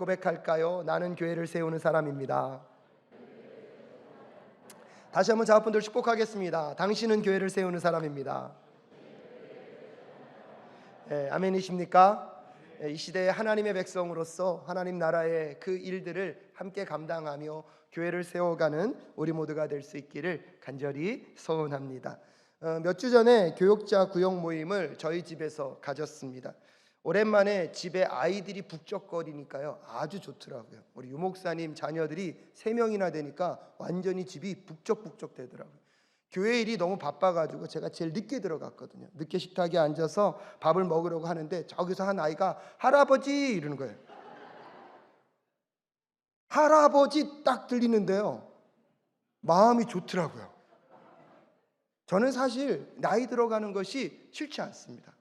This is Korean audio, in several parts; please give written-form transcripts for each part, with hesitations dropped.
고백할까요? 나는 교회를 세우는 사람입니다. 다시 한번 자분들 축복하겠습니다. 당신은 교회를 세우는 사람입니다. 아멘이십니까? 이 시대에 하나님의 백성으로서 하나님 나라의 그 일들을 함께 감당하며 교회를 세워가는 우리 모두가 될 수 있기를 간절히 소원합니다. 몇 주 전에 교육자 구역 모임을 저희 집에서 가졌습니다. 오랜만에 집에 아이들이 북적거리니까요 아주 좋더라고요. 우리 유목사님 자녀들이 3명이나 되니까 완전히 집이 북적북적 되더라고요. 교회 일이 너무 바빠가지고 제가 제일 늦게 들어갔거든요. 늦게 식탁에 앉아서 밥을 먹으려고 하는데 저기서 한 아이가 할아버지 이러는 거예요. 할아버지 딱 들리는데요 마음이 좋더라고요. 저는 사실 나이 들어가는 것이 싫지 않습니다.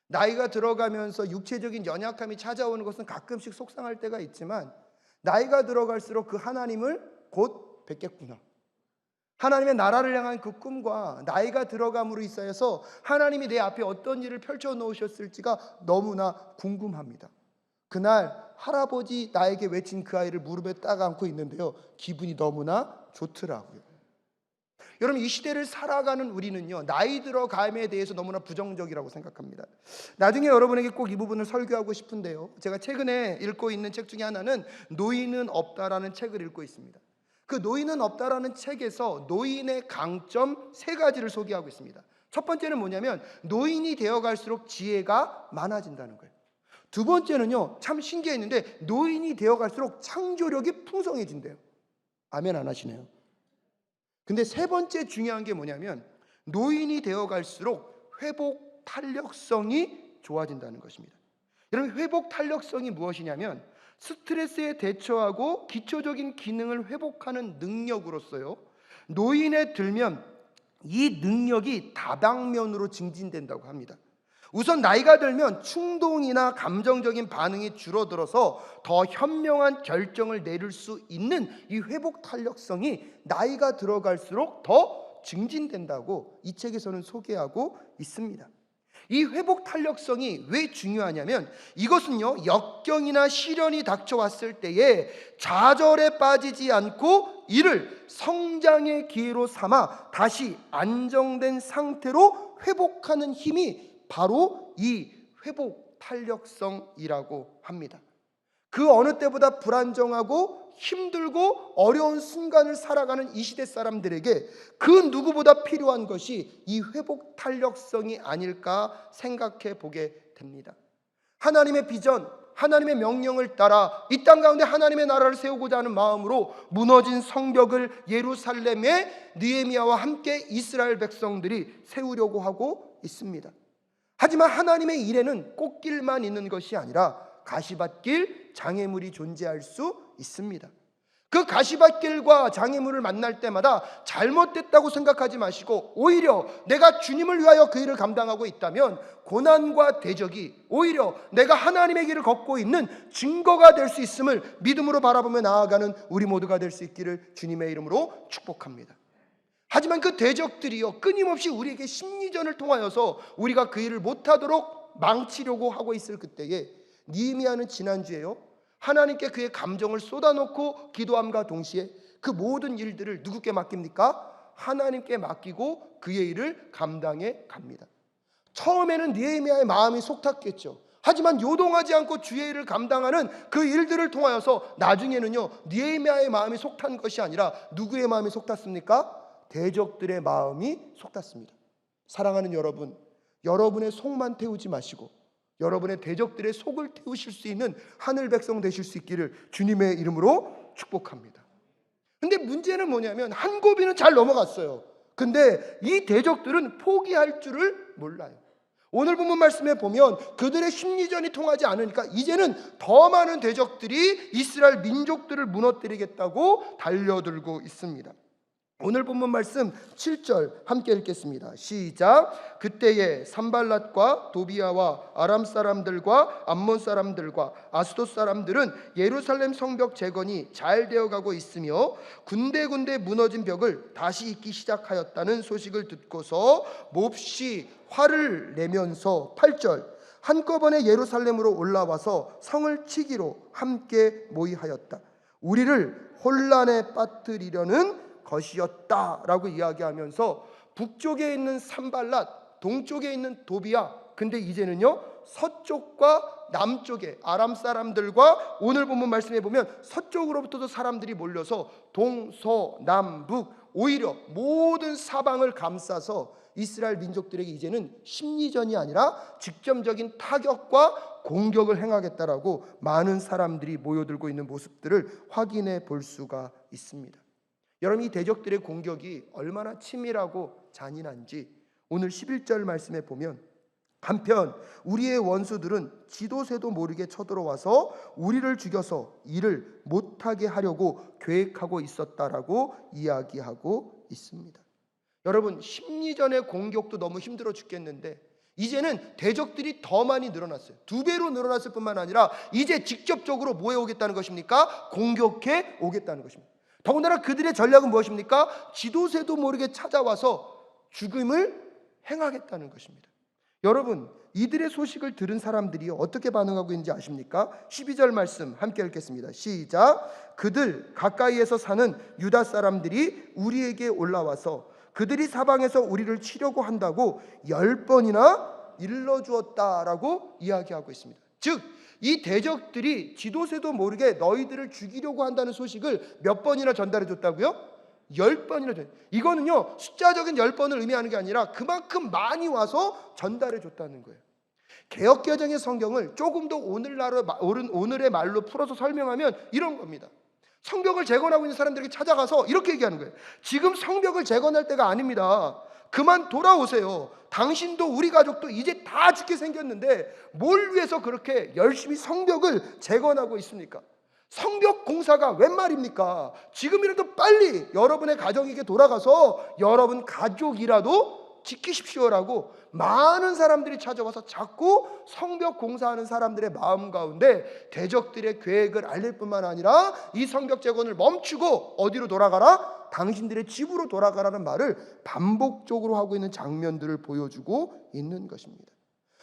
나이가 들어가면서 육체적인 연약함이 찾아오는 것은 가끔씩 속상할 때가 있지만 나이가 들어갈수록 그 하나님을 곧 뵙겠구나, 하나님의 나라를 향한 그 꿈과 나이가 들어감으로 있어서 하나님이 내 앞에 어떤 일을 펼쳐 놓으셨을지가 너무나 궁금합니다. 그날 할아버지 나에게 외친 그 아이를 무릎에 딱 안고 있는데요 기분이 너무나 좋더라고요. 여러분, 이 시대를 살아가는 우리는요 나이 들어감에 대해서 너무나 부정적이라고 생각합니다. 나중에 여러분에게 꼭 이 부분을 설교하고 싶은데요, 제가 최근에 읽고 있는 책 중에 하나는 노인은 없다라는 책을 읽고 있습니다. 그 노인은 없다라는 책에서 노인의 강점 3가지를 소개하고 있습니다. 첫 번째는 뭐냐면 노인이 되어갈수록 지혜가 많아진다는 거예요. 두 번째는요 참 신기했는데 노인이 되어갈수록 창조력이 풍성해진대요. 아멘 안 하시네요. 근데 3번째 중요한 게 뭐냐면 노인이 되어갈수록 회복 탄력성이 좋아진다는 것입니다. 여러분, 회복 탄력성이 무엇이냐면 스트레스에 대처하고 기초적인 기능을 회복하는 능력으로서요 노인에 들면 이 능력이 다방면으로 증진된다고 합니다. 우선 나이가 들면 충동이나 감정적인 반응이 줄어들어서 더 현명한 결정을 내릴 수 있는 이 회복 탄력성이 나이가 들어갈수록 더 증진된다고 이 책에서는 소개하고 있습니다. 이 회복 탄력성이 왜 중요하냐면 이것은요 역경이나 시련이 닥쳐왔을 때에 좌절에 빠지지 않고 이를 성장의 기회로 삼아 다시 안정된 상태로 회복하는 힘이 바로 이 회복 탄력성이라고 합니다. 그 어느 때보다 불안정하고 힘들고 어려운 순간을 살아가는 이 시대 사람들에게 그 누구보다 필요한 것이 이 회복 탄력성이 아닐까 생각해 보게 됩니다. 하나님의 비전, 하나님의 명령을 따라 이 땅 가운데 하나님의 나라를 세우고자 하는 마음으로 무너진 성벽을 예루살렘에 느헤미야와 함께 이스라엘 백성들이 세우려고 하고 있습니다. 하지만 하나님의 일에는 꽃길만 있는 것이 아니라 가시밭길, 장애물이 존재할 수 있습니다. 그 가시밭길과 장애물을 만날 때마다 잘못됐다고 생각하지 마시고 오히려 내가 주님을 위하여 그 일을 감당하고 있다면 고난과 대적이 오히려 내가 하나님의 길을 걷고 있는 증거가 될 수 있음을 믿음으로 바라보며 나아가는 우리 모두가 될 수 있기를 주님의 이름으로 축복합니다. 하지만 그 대적들이요 끊임없이 우리에게 심리전을 통하여서 우리가 그 일을 못하도록 망치려고 하고 있을 그때에 느헤미야는 지난주에요 하나님께 그의 감정을 쏟아놓고 기도함과 동시에 그 모든 일들을 누구께 맡깁니까? 하나님께 맡기고 그의 일을 감당해 갑니다. 처음에는 느헤미야의 마음이 속탔겠죠. 하지만 요동하지 않고 주의 일을 감당하는 그 일들을 통하여서 나중에는요 느헤미야의 마음이 속탄 것이 아니라 누구의 마음이 속탔습니까? 대적들의 마음이 속탔습니다. 사랑하는 여러분, 여러분의 속만 태우지 마시고 여러분의 대적들의 속을 태우실 수 있는 하늘 백성 되실 수 있기를 주님의 이름으로 축복합니다. 근데 문제는 뭐냐면 한 고비는 잘 넘어갔어요. 근데 이 대적들은 포기할 줄을 몰라요. 오늘 본문 말씀에 보면 그들의 심리전이 통하지 않으니까 이제는 더 많은 대적들이 이스라엘 민족들을 무너뜨리겠다고 달려들고 있습니다. 오늘 본문 말씀 7절 함께 읽겠습니다. 시작. 그때에 산발랏과 도비아와 아람 사람들과 암몬 사람들과 아스돗 사람들은 예루살렘 성벽 재건이 잘 되어가고 있으며 군데군데 무너진 벽을 다시 잇기 시작하였다는 소식을 듣고서 몹시 화를 내면서 8절 한꺼번에 예루살렘으로 올라와서 성을 치기로 함께 모의하였다. 우리를 혼란에 빠뜨리려는 것이었다라고 이야기하면서 북쪽에 있는 산발랏, 동쪽에 있는 도비야, 근데 이제는요 서쪽과 남쪽에 아람 사람들과 오늘 본문 말씀에 보면 서쪽으로부터도 사람들이 몰려서 동서남북 오히려 모든 사방을 감싸서 이스라엘 민족들에게 이제는 심리전이 아니라 직접적인 타격과 공격을 행하겠다라고 많은 사람들이 모여들고 있는 모습들을 확인해 볼 수가 있습니다. 여러분, 이 대적들의 공격이 얼마나 치밀하고 잔인한지 오늘 11절 말씀에 보면, 한편 우리의 원수들은 지도새도 모르게 쳐들어와서 우리를 죽여서 일을 못하게 하려고 계획하고 있었다라고 이야기하고 있습니다. 여러분, 심리전의 공격도 너무 힘들어 죽겠는데 이제는 대적들이 더 많이 늘어났어요. 2배로 늘어났을 뿐만 아니라 이제 직접적으로 뭐 해오겠다는 것입니까? 공격해 오겠다는 것입니다. 더군다나 그들의 전략은 무엇입니까? 지도새도 모르게 찾아와서 죽음을 행하겠다는 것입니다. 여러분, 이들의 소식을 들은 사람들이 어떻게 반응하고 있는지 아십니까? 12절 말씀 함께 읽겠습니다. 시작. 그들 가까이에서 사는 유다 사람들이 우리에게 올라와서 그들이 사방에서 우리를 치려고 한다고 10번이나 일러주었다라고 이야기하고 있습니다. 즉, 이 대적들이 지도새도 모르게 너희들을 죽이려고 한다는 소식을 몇 번이나 전달해 줬다고요? 10번이나. 이거는요 숫자적인 10번을 의미하는 게 아니라 그만큼 많이 와서 전달해 줬다는 거예요. 개역개정의 성경을 조금 더 오늘의 말로 풀어서 설명하면 이런 겁니다. 성벽을 재건하고 있는 사람들에게 찾아가서 이렇게 얘기하는 거예요. 지금 성벽을 재건할 때가 아닙니다. 그만 돌아오세요. 당신도 우리 가족도 이제 다 죽게 생겼는데 뭘 위해서 그렇게 열심히 성벽을 재건하고 있습니까? 성벽 공사가 웬 말입니까? 지금이라도 빨리 여러분의 가정에게 돌아가서 여러분 가족이라도 지키십시오라고 많은 사람들이 찾아와서 자꾸 성벽 공사하는 사람들의 마음 가운데 대적들의 계획을 알릴 뿐만 아니라 이 성벽 재건을 멈추고 어디로 돌아가라? 당신들의 집으로 돌아가라는 말을 반복적으로 하고 있는 장면들을 보여주고 있는 것입니다.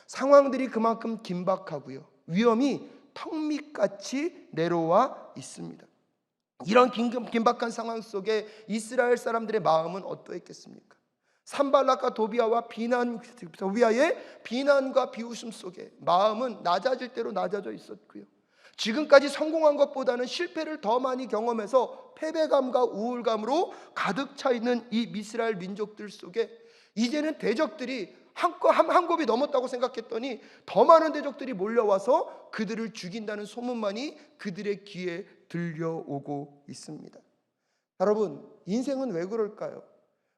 상황들이 그만큼 긴박하고요, 위험이 턱밑같이 내려와 있습니다. 이런 긴박한 상황 속에 이스라엘 사람들의 마음은 어떠했겠습니까? 산발락과 도비아의 비난과 비웃음 속에 마음은 낮아질 대로 낮아져 있었고요, 지금까지 성공한 것보다는 실패를 더 많이 경험해서 패배감과 우울감으로 가득 차 있는 이 이스라엘 민족들 속에 이제는 대적들이 한 곱이 넘었다고 생각했더니 더 많은 대적들이 몰려와서 그들을 죽인다는 소문만이 그들의 귀에 들려오고 있습니다. 여러분, 인생은 왜 그럴까요?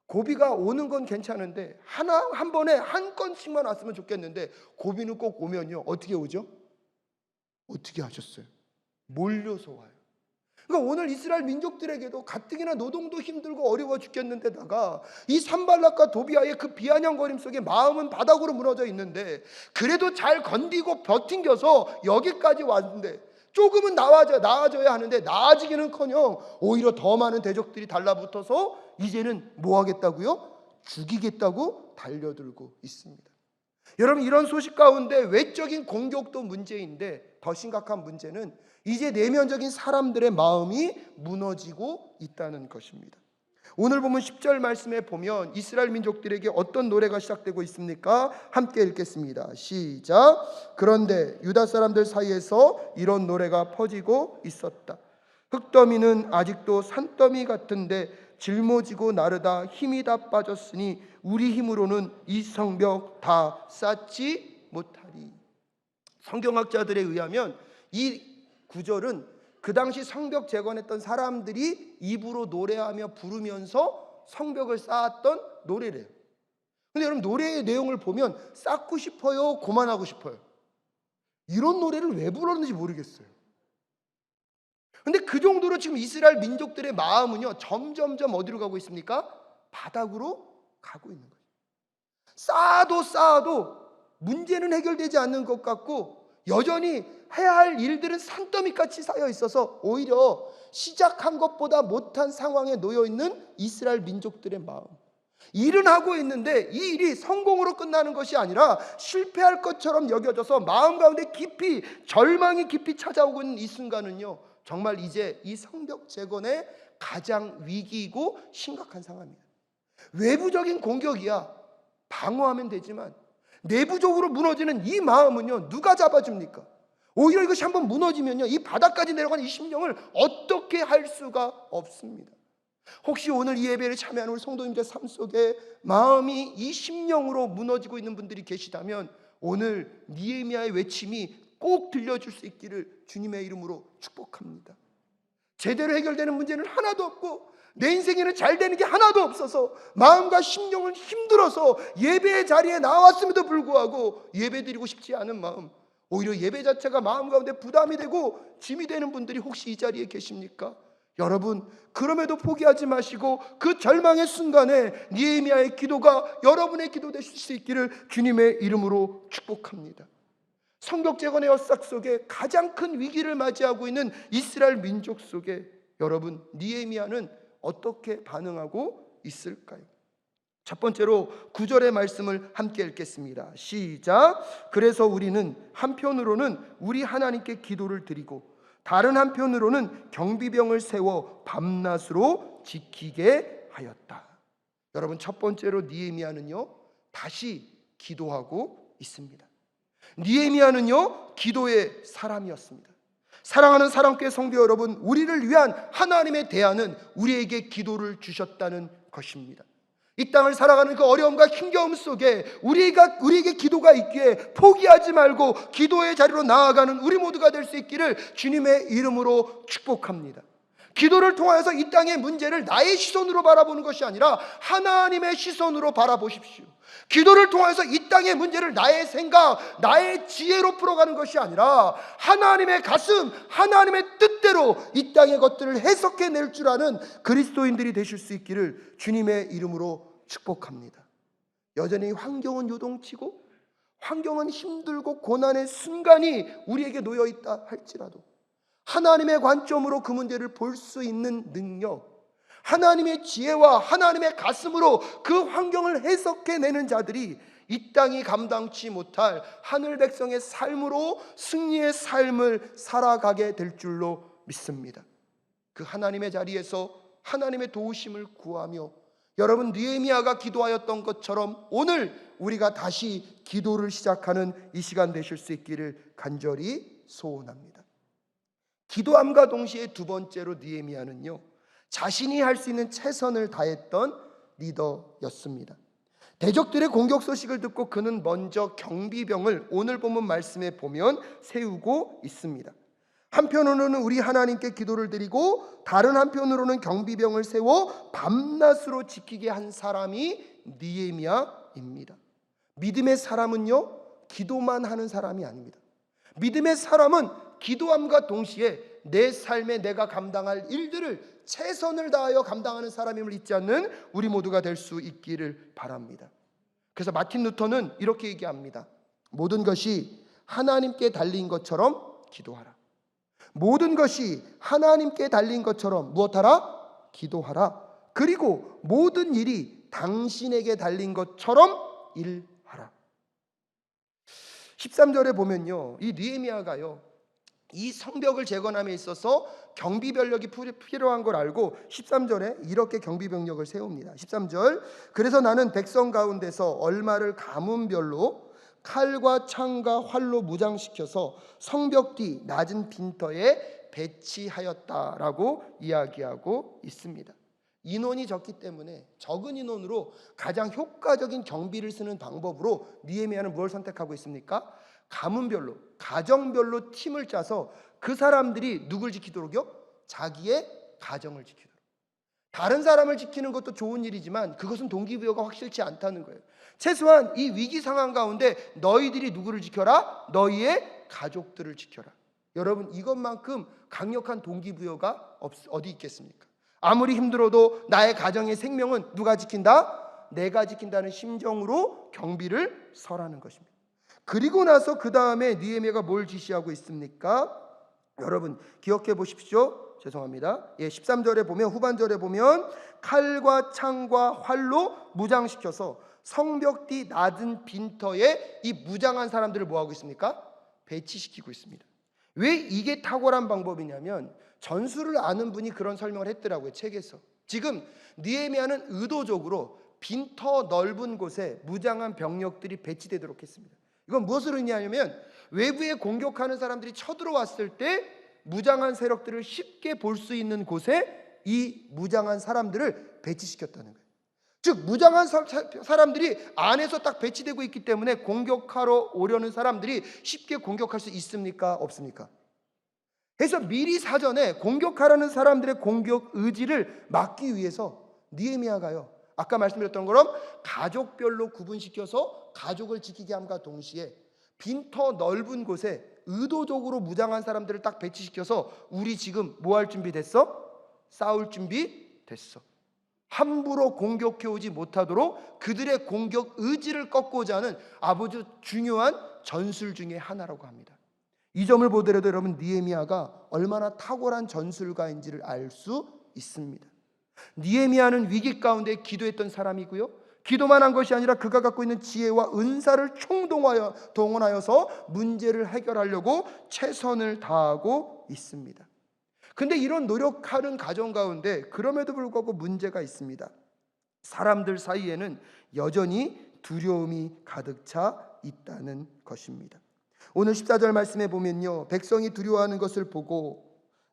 고비가 오는 건 괜찮은데 한 번에 한 건씩만 왔으면 좋겠는데 고비는 꼭 오면요 어떻게 오죠? 어떻게 하셨어요? 몰려서 와요. 그러니까 오늘 이스라엘 민족들에게도 가뜩이나 노동도 힘들고 어려워 죽겠는데다가 이 산발락과 도비아의 그 비아냥거림 속에 마음은 바닥으로 무너져 있는데 그래도 잘 건디고 버팅겨서 여기까지 왔는데 조금은 나아져야 하는데 나아지기는커녕 오히려 더 많은 대적들이 달라붙어서 이제는 뭐 하겠다고요? 죽이겠다고 달려들고 있습니다. 여러분, 이런 소식 가운데 외적인 공격도 문제인데 더 심각한 문제는 이제 내면적인 사람들의 마음이 무너지고 있다는 것입니다. 오늘 보면 10절 말씀에 보면 이스라엘 민족들에게 어떤 노래가 시작되고 있습니까? 함께 읽겠습니다. 시작. 그런데 유다 사람들 사이에서 이런 노래가 퍼지고 있었다. 흙더미는 아직도 산더미 같은데 짊어지고 나르다 힘이 다 빠졌으니 우리 힘으로는 이 성벽 다 쌓지 못하리. 성경학자들에 의하면 이 구절은 그 당시 성벽 재건했던 사람들이 입으로 노래하며 부르면서 성벽을 쌓았던 노래래요. 근데 여러분, 노래의 내용을 보면 쌓고 싶어요, 고만하고 싶어요. 이런 노래를 왜 불렀는지 모르겠어요. 근데 그 정도로 지금 이스라엘 민족들의 마음은요 점점점 어디로 가고 있습니까? 바닥으로 가고 있는 거예요. 쌓아도 문제는 해결되지 않는 것 같고 여전히 해야 할 일들은 산더미같이 쌓여 있어서 오히려 시작한 것보다 못한 상황에 놓여 있는 이스라엘 민족들의 마음. 일은 하고 있는데 이 일이 성공으로 끝나는 것이 아니라 실패할 것처럼 여겨져서 마음 가운데 깊이 절망이 깊이 찾아오고 있는 이 순간은요, 정말 이제 이 성벽 재건의 가장 위기이고 심각한 상황입니다. 외부적인 공격이야 방어하면 되지만 내부적으로 무너지는 이 마음은요, 누가 잡아줍니까? 오히려 이것이 한번 무너지면요, 이 바닥까지 내려가는 이 심령을 어떻게 할 수가 없습니다. 혹시 오늘 이 예배를 참여하는 우리 성도님들 삶 속에 마음이 이 심령으로 무너지고 있는 분들이 계시다면 오늘 느헤미야의 외침이 꼭 들려줄 수 있기를 주님의 이름으로 축복합니다. 제대로 해결되는 문제는 하나도 없고 내 인생에는 잘 되는 게 하나도 없어서 마음과 심령은 힘들어서 예배의 자리에 나왔음에도 불구하고 예배드리고 싶지 않은 마음, 오히려 예배 자체가 마음 가운데 부담이 되고 짐이 되는 분들이 혹시 이 자리에 계십니까? 여러분, 그럼에도 포기하지 마시고 그 절망의 순간에 느헤미야의 기도가 여러분의 기도 되실 수 있기를 주님의 이름으로 축복합니다. 성벽 재건의 역사 속에 가장 큰 위기를 맞이하고 있는 이스라엘 민족 속에 여러분, 느헤미야는 어떻게 반응하고 있을까요? 첫 번째로 9절의 말씀을 함께 읽겠습니다. 시작. 그래서 우리는 한편으로는 우리 하나님께 기도를 드리고 다른 한편으로는 경비병을 세워 밤낮으로 지키게 하였다. 여러분, 첫 번째로 느헤미야는요, 다시 기도하고 있습니다. 느헤미야는요, 기도의 사람이었습니다. 사랑하는 사랑교회 성도 여러분, 우리를 위한 하나님의 대안은 우리에게 기도를 주셨다는 것입니다. 이 땅을 살아가는 그 어려움과 힘겨움 속에 우리에게 기도가 있기에 포기하지 말고 기도의 자리로 나아가는 우리 모두가 될 수 있기를 주님의 이름으로 축복합니다. 기도를 통하여서 이 땅의 문제를 나의 시선으로 바라보는 것이 아니라 하나님의 시선으로 바라보십시오. 기도를 통해서 이 땅의 문제를 나의 생각, 나의 지혜로 풀어가는 것이 아니라 하나님의 가슴, 하나님의 뜻대로 이 땅의 것들을 해석해낼 줄 아는 그리스도인들이 되실 수 있기를 주님의 이름으로 축복합니다. 여전히 환경은 요동치고 환경은 힘들고 고난의 순간이 우리에게 놓여있다 할지라도 하나님의 관점으로 그 문제를 볼 수 있는 능력, 하나님의 지혜와 하나님의 가슴으로 그 환경을 해석해내는 자들이 이 땅이 감당치 못할 하늘 백성의 삶으로 승리의 삶을 살아가게 될 줄로 믿습니다. 그 하나님의 자리에서 하나님의 도우심을 구하며 여러분, 느헤미야가 기도하였던 것처럼 오늘 우리가 다시 기도를 시작하는 이 시간 되실 수 있기를 간절히 소원합니다. 기도함과 동시에 두 번째로 느헤미야는요, 자신이 할 수 있는 최선을 다했던 리더였습니다. 대적들의 공격 소식을 듣고 그는 먼저 경비병을 오늘 본문 말씀에 보면 세우고 있습니다. 한편으로는 우리 하나님께 기도를 드리고 다른 한편으로는 경비병을 세워 밤낮으로 지키게 한 사람이 느헤미야입니다. 믿음의 사람은요, 기도만 하는 사람이 아닙니다. 믿음의 사람은 기도함과 동시에 내 삶에 내가 감당할 일들을 최선을 다하여 감당하는 사람임을 잊지 않는 우리 모두가 될 수 있기를 바랍니다. 그래서 마틴 루터는 이렇게 얘기합니다. 모든 것이 하나님께 달린 것처럼 기도하라. 모든 것이 하나님께 달린 것처럼 무엇하라? 기도하라. 그리고 모든 일이 당신에게 달린 것처럼 일하라. 13절에 보면요, 이 느헤미야가요, 이 성벽을 재건함에 있어서 경비병력이 필요한 걸 알고 13절에 이렇게 경비병력을 세웁니다. 13절. 그래서 나는 백성 가운데서 얼마를 가문별로 칼과 창과 활로 무장시켜서 성벽 뒤 낮은 빈터에 배치하였다라고 이야기하고 있습니다. 인원이 적기 때문에 적은 인원으로 가장 효과적인 경비를 쓰는 방법으로 느헤미야는 무엇을 선택하고 있습니까? 가문별로, 가정별로 팀을 짜서 그 사람들이 누굴 지키도록요? 자기의 가정을 지키도록. 다른 사람을 지키는 것도 좋은 일이지만 그것은 동기부여가 확실치 않다는 거예요. 최소한 이 위기 상황 가운데 너희들이 누구를 지켜라? 너희의 가족들을 지켜라. 여러분, 이것만큼 강력한 동기부여가 어디 있겠습니까? 아무리 힘들어도 나의 가정의 생명은 누가 지킨다? 내가 지킨다는 심정으로 경비를 설하는 것입니다. 그리고 나서 그 다음에 느헤미야가 뭘 지시하고 있습니까? 여러분 기억해 보십시오. 죄송합니다. 13절에 보면, 후반절에 보면 칼과 창과 활로 무장시켜서 성벽 뒤 낮은 빈터에 이 무장한 사람들을 뭐하고 있습니까? 배치시키고 있습니다. 왜 이게 탁월한 방법이냐면 전술을 아는 분이 그런 설명을 했더라고요, 책에서. 지금 느헤미야는 의도적으로 빈터 넓은 곳에 무장한 병력들이 배치되도록 했습니다. 이건 무엇을 의미하냐면 외부에 공격하는 사람들이 쳐들어왔을 때 무장한 세력들을 쉽게 볼 수 있는 곳에 이 무장한 사람들을 배치시켰다는 거예요. 즉 무장한 사람들이 안에서 딱 배치되고 있기 때문에 공격하러 오려는 사람들이 쉽게 공격할 수 있습니까? 없습니까? 그래서 미리 사전에 공격하라는 사람들의 공격 의지를 막기 위해서 느헤미야가요, 아까 말씀드렸던 것처럼 가족별로 구분시켜서 가족을 지키게 함과 동시에 빈터 넓은 곳에 의도적으로 무장한 사람들을 딱 배치시켜서 우리 지금 뭐 할 준비 됐어? 싸울 준비 됐어. 함부로 공격해 오지 못하도록 그들의 공격 의지를 꺾고자 하는 아주 중요한 전술 중에 하나라고 합니다. 이 점을 보더라도 여러분, 느헤미야가 얼마나 탁월한 전술가인지를 알 수 있습니다. 느헤미야는 위기 가운데 기도했던 사람이고요, 기도만 한 것이 아니라 그가 갖고 있는 지혜와 은사를 동원하여서 문제를 해결하려고 최선을 다하고 있습니다. 근데 이런 노력하는 가정 가운데 그럼에도 불구하고 문제가 있습니다. 사람들 사이에는 여전히 두려움이 가득 차 있다는 것입니다. 오늘 14절 말씀에 보면요, 백성이 두려워하는 것을 보고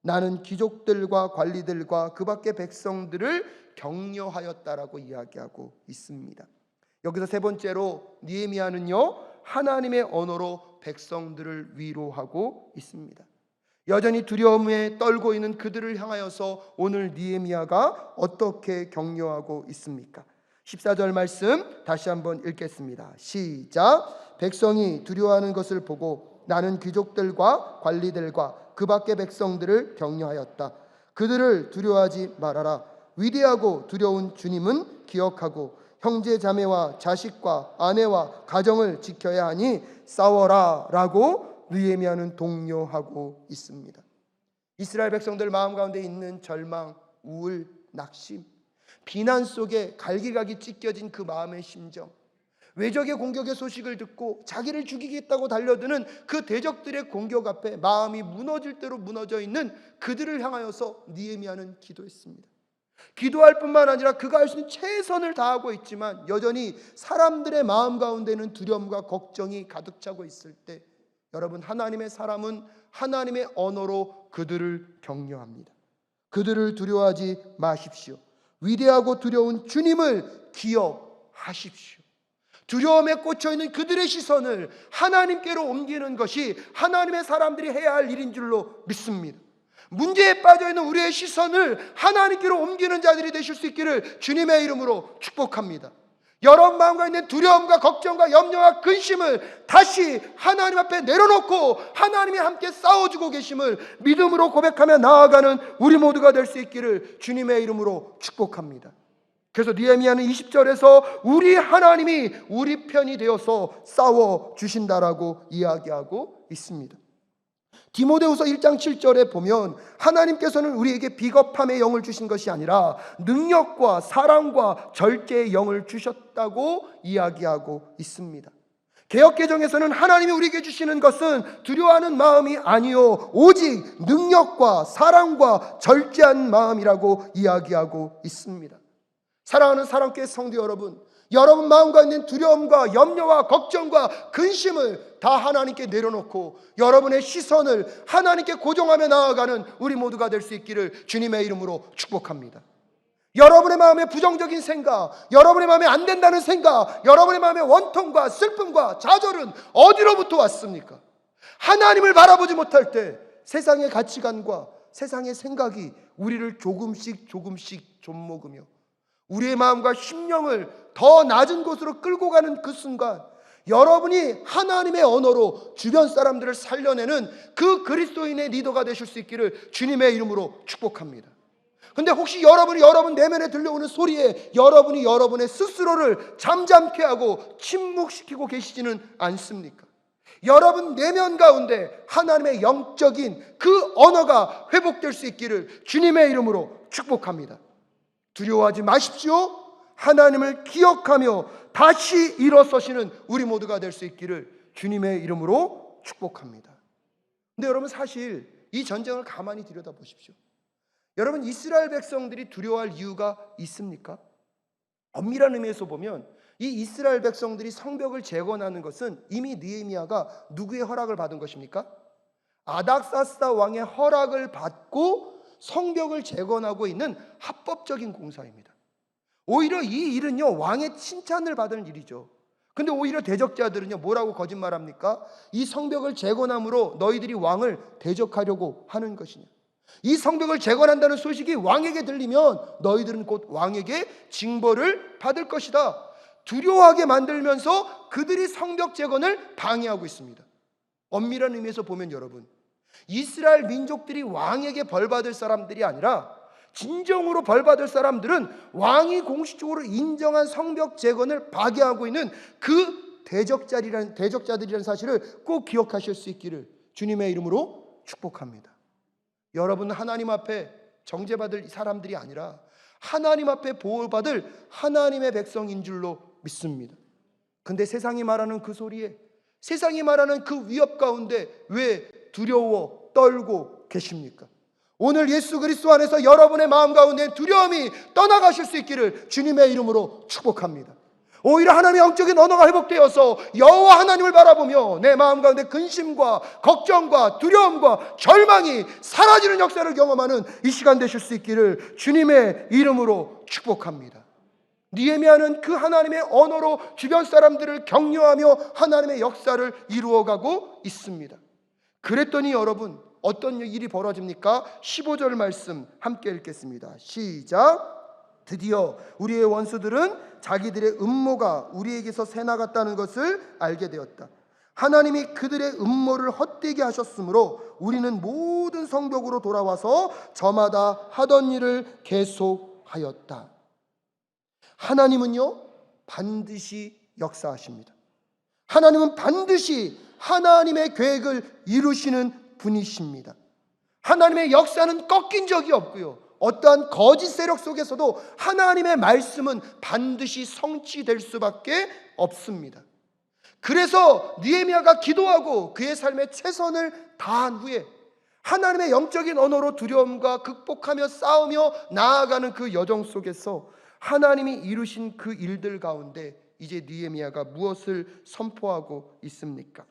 나는 귀족들과 관리들과 그 밖의 백성들을 격려하였다라고 이야기하고 있습니다. 여기서 세 번째로 느헤미야는요, 하나님의 언어로 백성들을 위로하고 있습니다. 여전히 두려움에 떨고 있는 그들을 향하여서 오늘 느헤미야가 어떻게 격려하고 있습니까? 14절 말씀 다시 한번 읽겠습니다. 시작. 백성이 두려워하는 것을 보고 나는 귀족들과 관리들과 그 밖의 백성들을 격려하였다. 그들을 두려워하지 말아라. 위대하고 두려운 주님은 기억하고 형제 자매와 자식과 아내와 가정을 지켜야 하니 싸워라 라고 느헤미야는 독려하고 있습니다. 이스라엘 백성들 마음 가운데 있는 절망, 우울, 낙심, 비난 속에 갈기갈기 찢겨진 그 마음의 심정, 외적의 공격의 소식을 듣고 자기를 죽이겠다고 달려드는 그 대적들의 공격 앞에 마음이 무너질 대로 무너져 있는 그들을 향하여서 느헤미야는 기도했습니다. 기도할 뿐만 아니라 그가 할 수 있는 최선을 다하고 있지만 여전히 사람들의 마음 가운데는 두려움과 걱정이 가득 차고 있을 때 여러분, 하나님의 사람은 하나님의 언어로 그들을 격려합니다. 그들을 두려워하지 마십시오. 위대하고 두려운 주님을 기억하십시오. 두려움에 꽂혀있는 그들의 시선을 하나님께로 옮기는 것이 하나님의 사람들이 해야 할 일인 줄로 믿습니다. 문제에 빠져있는 우리의 시선을 하나님께로 옮기는 자들이 되실 수 있기를 주님의 이름으로 축복합니다. 여러분 마음과 있는 두려움과 걱정과 염려와 근심을 다시 하나님 앞에 내려놓고 하나님이 함께 싸워주고 계심을 믿음으로 고백하며 나아가는 우리 모두가 될 수 있기를 주님의 이름으로 축복합니다. 그래서 느헤미야는 20절에서 우리 하나님이 우리 편이 되어서 싸워주신다라고 이야기하고 있습니다. 디모데후서 1장 7절에 보면 하나님께서는 우리에게 비겁함의 영을 주신 것이 아니라 능력과 사랑과 절제의 영을 주셨다고 이야기하고 있습니다. 개역개정에서는 하나님이 우리에게 주시는 것은 두려워하는 마음이 아니요 오직 능력과 사랑과 절제한 마음이라고 이야기하고 있습니다. 사랑하는 사랑교회 성도 여러분, 여러분 마음과 있는 두려움과 염려와 걱정과 근심을 다 하나님께 내려놓고 여러분의 시선을 하나님께 고정하며 나아가는 우리 모두가 될 수 있기를 주님의 이름으로 축복합니다. 여러분의 마음에 부정적인 생각, 여러분의 마음에 안 된다는 생각, 여러분의 마음에 원통과 슬픔과 좌절은 어디로부터 왔습니까? 하나님을 바라보지 못할 때 세상의 가치관과 세상의 생각이 우리를 조금씩 좀먹으며 우리의 마음과 심령을 더 낮은 곳으로 끌고 가는 그 순간 여러분이 하나님의 언어로 주변 사람들을 살려내는 그 그리스도인의 리더가 되실 수 있기를 주님의 이름으로 축복합니다. 근데 혹시 여러분이 여러분 내면에 들려오는 소리에 여러분이 여러분의 스스로를 잠잠케 하고 침묵시키고 계시지는 않습니까? 여러분 내면 가운데 하나님의 영적인 그 언어가 회복될 수 있기를 주님의 이름으로 축복합니다. 두려워하지 마십시오. 하나님을 기억하며 다시 일어서시는 우리 모두가 될 수 있기를 주님의 이름으로 축복합니다. 근데 여러분, 사실 이 전쟁을 가만히 들여다보십시오. 여러분, 이스라엘 백성들이 두려워할 이유가 있습니까? 엄밀한 의미에서 보면 이 이스라엘 백성들이 성벽을 재건하는 것은 이미 느헤미야가 누구의 허락을 받은 것입니까? 아닥사스다 왕의 허락을 받고 성벽을 재건하고 있는 합법적인 공사입니다. 오히려 이 일은요, 왕의 칭찬을 받을 일이죠. 근데 오히려 대적자들은요, 뭐라고 거짓말합니까? 이 성벽을 재건함으로 너희들이 왕을 대적하려고 하는 것이냐, 이 성벽을 재건한다는 소식이 왕에게 들리면 너희들은 곧 왕에게 징벌을 받을 것이다. 두려워하게 만들면서 그들이 성벽 재건을 방해하고 있습니다. 엄밀한 의미에서 보면 여러분, 이스라엘 민족들이 왕에게 벌받을 사람들이 아니라 진정으로 벌받을 사람들은 왕이 공식적으로 인정한 성벽 재건을 파괴하고 있는 그 대적자들이라는 사실을 꼭 기억하실 수 있기를 주님의 이름으로 축복합니다. 여러분, 하나님 앞에 정죄받을 사람들이 아니라 하나님 앞에 보호받을 하나님의 백성인 줄로 믿습니다. 근데 세상이 말하는 그 소리에, 세상이 말하는 그 위협 가운데 왜 두려워 떨고 계십니까? 오늘 예수 그리스도 안에서 여러분의 마음 가운데 두려움이 떠나가실 수 있기를 주님의 이름으로 축복합니다. 오히려 하나님의 영적인 언어가 회복되어서 여호와 하나님을 바라보며 내 마음 가운데 근심과 걱정과 두려움과 절망이 사라지는 역사를 경험하는 이 시간 되실 수 있기를 주님의 이름으로 축복합니다. 느헤미야는 그 하나님의 언어로 주변 사람들을 격려하며 하나님의 역사를 이루어가고 있습니다. 그랬더니 여러분, 어떤 일이 벌어집니까? 15절 말씀 함께 읽겠습니다. 시작. 드디어 우리의 원수들은 자기들의 음모가 우리에게서 새나갔다는 것을 알게 되었다. 하나님이 그들의 음모를 헛되게 하셨으므로 우리는 모든 성벽으로 돌아와서 저마다 하던 일을 계속하였다. 하나님은요, 반드시 역사하십니다. 하나님은 반드시 하나님의 계획을 이루시는 분이십니다. 하나님의 역사는 꺾인 적이 없고요, 어떠한 거짓 세력 속에서도 하나님의 말씀은 반드시 성취될 수밖에 없습니다. 그래서 느헤미야가 기도하고 그의 삶에 최선을 다한 후에 하나님의 영적인 언어로 두려움과 극복하며 싸우며 나아가는 그 여정 속에서 하나님이 이루신 그 일들 가운데 이제 느헤미야가 무엇을 선포하고 있습니까?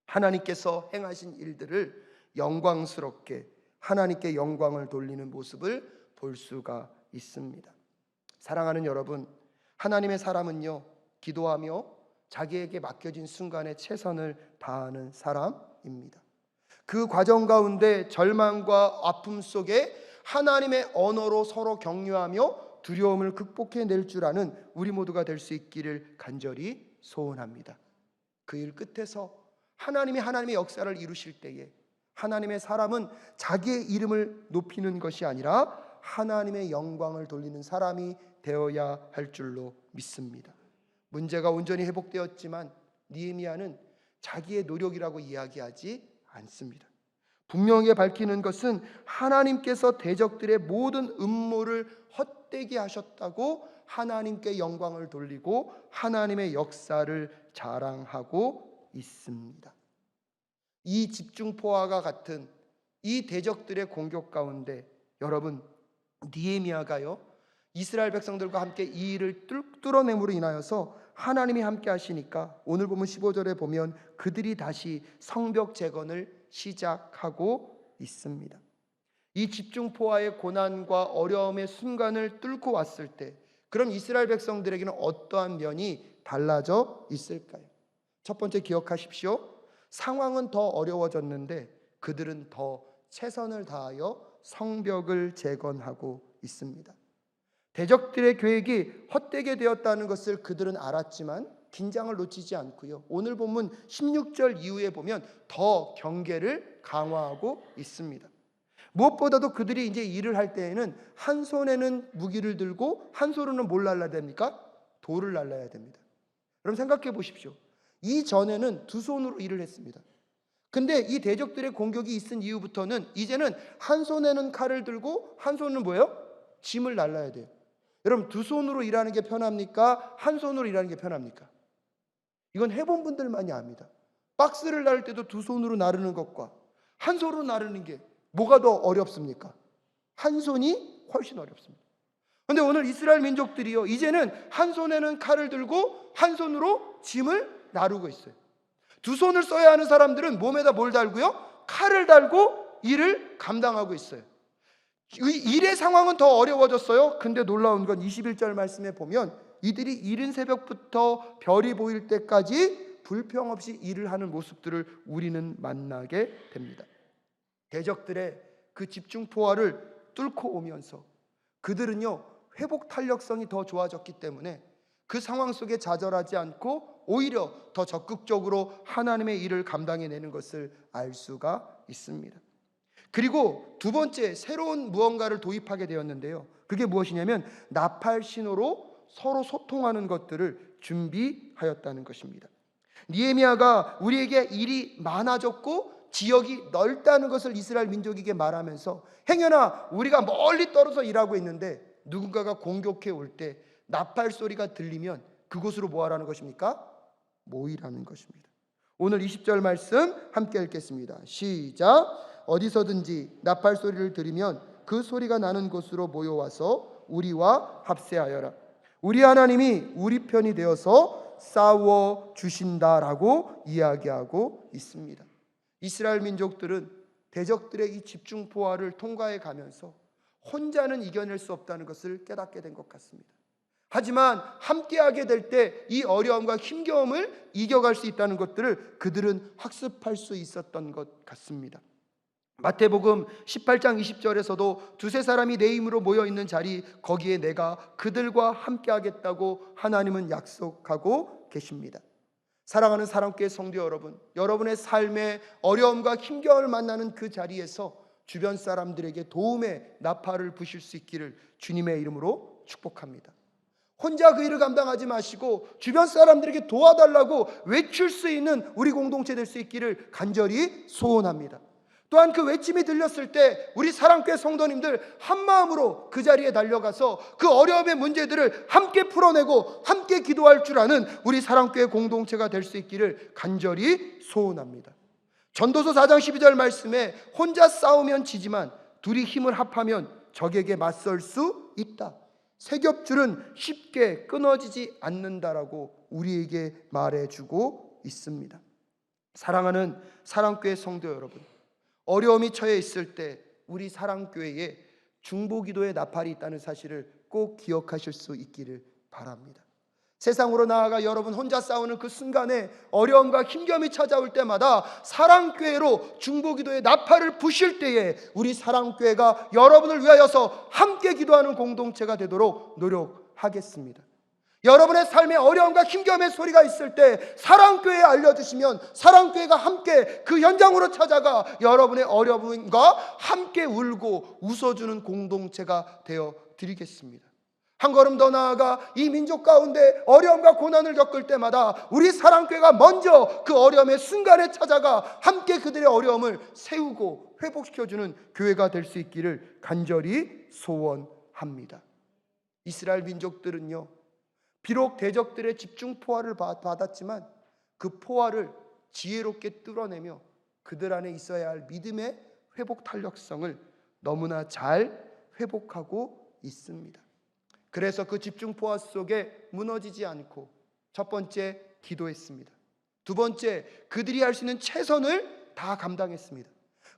하나님께서 행하신 일들을 영광스럽게 하나님께 영광을 돌리는 모습을 볼 수가 있습니다. 사랑하는 여러분, 하나님의 사람은요, 기도하며 자기에게 맡겨진 순간에 최선을 다하는 사람입니다. 그 과정 가운데 절망과 아픔 속에 하나님의 언어로 서로 격려하며 두려움을 극복해낼 줄 아는 우리 모두가 될 수 있기를 간절히 소원합니다. 그 일 끝에서 하나님의 역사를 이루실 때에 하나님의 사람은 자기의 이름을 높이는 것이 아니라 하나님의 영광을 돌리는 사람이 되어야 할 줄로 믿습니다. 문제가 온전히 회복되었지만 느헤미야는 자기의 노력이라고 이야기하지 않습니다. 분명하게 밝히는 것은 하나님께서 대적들의 모든 음모를 헛되게 하셨다고 하나님께 영광을 돌리고 하나님의 역사를 자랑하고 있습니다. 이 집중포화가 같은 이 대적들의 공격 가운데 여러분, 느헤미야가요, 이스라엘 백성들과 함께 이 일을 뚫어냄으로 인하여서 하나님이 함께 하시니까 오늘 보면 15절에 보면 그들이 다시 성벽 재건을 시작하고 있습니다. 이 집중포화의 고난과 어려움의 순간을 뚫고 왔을 때 그럼 이스라엘 백성들에게는 어떠한 면이 달라져 있을까요? 첫 번째 기억하십시오. 상황은 더 어려워졌는데 그들은 더 최선을 다하여 성벽을 재건하고 있습니다. 대적들의 계획이 헛되게 되었다는 것을 그들은 알았지만 긴장을 놓치지 않고요, 오늘 본문 16절 이후에 보면 더 경계를 강화하고 있습니다. 무엇보다도 그들이 이제 일을 할 때에는 한 손에는 무기를 들고 한 손으로는 뭘 날라야 됩니까? 돌을 날라야 됩니다. 여러분 생각해 보십시오. 이전에는 두 손으로 일을 했습니다. 근데 이 대적들의 공격이 있은 이후부터는 이제는 한 손에는 칼을 들고 한 손은 뭐예요? 짐을 날라야 돼요. 여러분, 두 손으로 일하는 게 편합니까? 한 손으로 일하는 게 편합니까? 이건 해본 분들만이 압니다. 박스를 나를 때도 두 손으로 나르는 것과 한 손으로 나르는 게 뭐가 더 어렵습니까? 한 손이 훨씬 어렵습니다. 그런데 오늘 이스라엘 민족들이요, 이제는 한 손에는 칼을 들고 한 손으로 짐을 나르고 있어요. 두 손을 써야 하는 사람들은 몸에다 뭘 달고요? 칼을 달고 일을 감당하고 있어요. 일의 상황은 더 어려워졌어요. 근데 놀라운 건 21절 말씀에 보면 이들이 이른 새벽부터 별이 보일 때까지 불평 없이 일을 하는 모습들을 우리는 만나게 됩니다. 대적들의 그 집중 포화를 뚫고 오면서 그들은요, 회복 탄력성이 더 좋아졌기 때문에 그 상황 속에 좌절하지 않고 오히려 더 적극적으로 하나님의 일을 감당해내는 것을 알 수가 있습니다. 그리고 두 번째, 새로운 무언가를 도입하게 되었는데요, 그게 무엇이냐면 나팔 신호로 서로 소통하는 것들을 준비하였다는 것입니다. 느헤미야가 우리에게 일이 많아졌고 지역이 넓다는 것을 이스라엘 민족에게 말하면서, 행여나 우리가 멀리 떨어져 일하고 있는데 누군가가 공격해 올 때 나팔 소리가 들리면 그곳으로 뭐 하라는 것입니까? 모이라는 것입니다. 오늘 20절 말씀 함께 읽겠습니다. 시작. 어디서든지 나팔 소리를 들으면 그 소리가 나는 곳으로 모여와서 우리와 합세하여라. 우리 하나님이 우리 편이 되어서 싸워 주신다라고 이야기하고 있습니다. 이스라엘 민족들은 대적들의 이 집중 포화를 통과해 가면서 혼자는 이겨낼 수 없다는 것을 깨닫게 된 것 같습니다. 하지만 함께하게 될 때 이 어려움과 힘겨움을 이겨갈 수 있다는 것들을 그들은 학습할 수 있었던 것 같습니다. 마태복음 18장 20절에서도 두세 사람이 내 이름으로 모여 있는 자리, 거기에 내가 그들과 함께하겠다고 하나님은 약속하고 계십니다. 사랑하는 사랑교회 성도 여러분, 여러분의 삶의 어려움과 힘겨움을 만나는 그 자리에서 주변 사람들에게 도움의 나팔을 부실 수 있기를 주님의 이름으로 축복합니다. 혼자 그 일을 감당하지 마시고 주변 사람들에게 도와달라고 외칠 수 있는 우리 공동체 될 수 있기를 간절히 소원합니다. 또한 그 외침이 들렸을 때 우리 사랑교회 성도님들 한마음으로 그 자리에 달려가서 그 어려움의 문제들을 함께 풀어내고 함께 기도할 줄 아는 우리 사랑교회 공동체가 될 수 있기를 간절히 소원합니다. 전도서 4장 12절 말씀에 혼자 싸우면 지지만 둘이 힘을 합하면 적에게 맞설 수 있다. 세 겹줄은 쉽게 끊어지지 않는다라고 우리에게 말해주고 있습니다. 사랑하는 사랑교회 성도 여러분, 어려움이 처해 있을 때 우리 사랑교회에 중보기도의 나팔이 있다는 사실을 꼭 기억하실 수 있기를 바랍니다. 세상으로 나아가 여러분 혼자 싸우는 그 순간에 어려움과 힘겨움이 찾아올 때마다 사랑교회로 중보기도의 나팔을 부실 때에 우리 사랑교회가 여러분을 위하여서 함께 기도하는 공동체가 되도록 노력하겠습니다. 여러분의 삶에 어려움과 힘겨움의 소리가 있을 때 사랑교회에 알려주시면 사랑교회가 함께 그 현장으로 찾아가 여러분의 어려움과 함께 울고 웃어주는 공동체가 되어 드리겠습니다. 한 걸음 더 나아가 이 민족 가운데 어려움과 고난을 겪을 때마다 우리 사랑교회가 먼저 그 어려움의 순간에 찾아가 함께 그들의 어려움을 세우고 회복시켜주는 교회가 될 수 있기를 간절히 소원합니다. 이스라엘 민족들은요, 비록 대적들의 집중 포화를 받았지만 그 포화를 지혜롭게 뚫어내며 그들 안에 있어야 할 믿음의 회복 탄력성을 너무나 잘 회복하고 있습니다. 그래서 그 집중 포화 속에 무너지지 않고 첫 번째 기도했습니다. 두 번째, 그들이 할 수 있는 최선을 다 감당했습니다.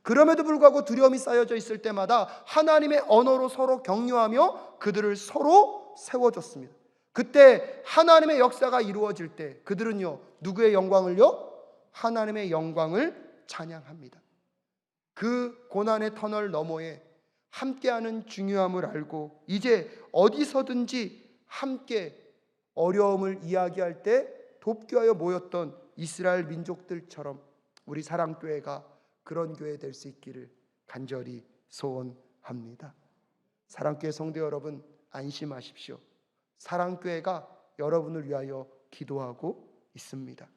그럼에도 불구하고 두려움이 쌓여져 있을 때마다 하나님의 언어로 서로 격려하며 그들을 서로 세워줬습니다. 그때 하나님의 역사가 이루어질 때 그들은요, 누구의 영광을요? 하나님의 영광을 찬양합니다. 그 고난의 터널 너머에 함께하는 중요함을 알고 이제 어디서든지 함께 어려움을 이야기할 때 돕기 위하여 모였던 이스라엘 민족들처럼 우리 사랑교회가 그런 교회 될 수 있기를 간절히 소원합니다. 사랑교회 성도 여러분, 안심하십시오. 사랑교회가 여러분을 위하여 기도하고 있습니다.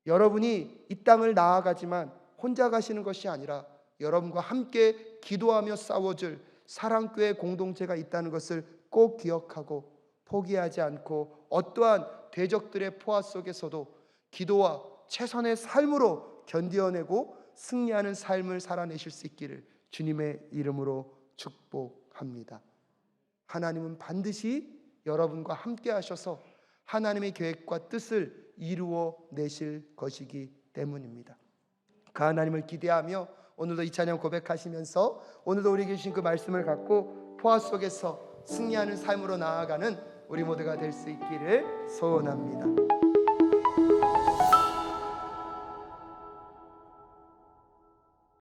여러분이 이 땅을 나아가지만 혼자 가시는 것이 아니라 여러분과 함께 기도하며 싸워줄 사랑교회 공동체가 있다는 것을 꼭 기억하고 포기하지 않고 어떠한 대적들의 포화 속에서도 기도와 최선의 삶으로 견디어내고 승리하는 삶을 살아내실 수 있기를 주님의 이름으로 축복합니다. 하나님은 반드시 여러분과 함께 하셔서 하나님의 계획과 뜻을 이루어 내실 것이기 때문입니다. 그 하나님을 기대하며 오늘도 이 찬양 고백하시면서 오늘도 우리에게 주신 그 말씀을 갖고 포화 속에서 승리하는 삶으로 나아가는 우리 모두가 될 수 있기를 소원합니다.